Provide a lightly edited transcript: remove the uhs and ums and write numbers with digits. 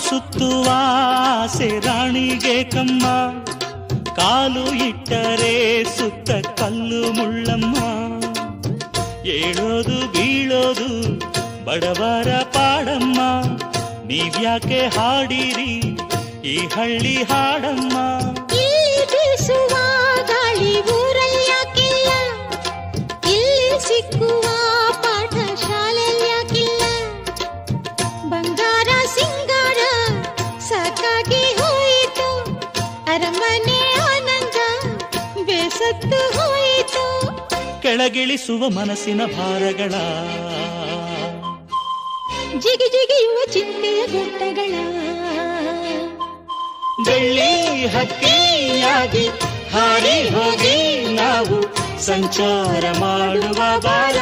ಸುತ್ತುವ ಆಸೆ ರಾಣಿಗೆ ಕಮ್ಮ, ಕಾಲು ಇಟ್ಟರೆ ಸುತ್ತ ಕಲ್ಲು ಮುಳ್ಳಮ್ಮ. ಏಳೋದು ಬೀಳೋದು ಬಡವರ ಪಾಡಮ್ಮ, ನೀವ್ಯಾಕೆ ಹಾಡಿರಿ ಈ ಹಳ್ಳಿ ಹಾಡಮ್ಮ. ಇಲ್ಲಿ ಬೀಸುವ ಗಾಳಿ ಊರಲ್ಲಿ ಯಾಕಿಲ್ಲ, ಇಲ್ಲಿ ಸಿಕ್ಕುವ ಪಾಠ ಶಾಲೆಯಲ್ಲಿ ಯಾಕಿಲ್ಲ. ಬಂಗಾರ ಸಿಂಗಾರ ಸಾಕಾಗಿ ಹೋಯಿತು, ಅರಮನೆ ಆನಂದ ಬೇಸತ್ತು ಹೋಯಿತು. ಕೆಳಗಿಳಿಸುವ ಮನಸ್ಸಿನ ಭಾರಗಳ, ಜಿಗಿ ಜಿಗಿಯುವ ಚಿಂತೆಯ ಗುಡ್ಡಗಳ. ಬೆಳ್ಳಿ ಹಕ್ಕಿಯಾಗಿ ಹಾರಿ ಹೋಗಿ ನಾವು ಸಂಚಾರ ಮಾಡುವ ಬಾರ.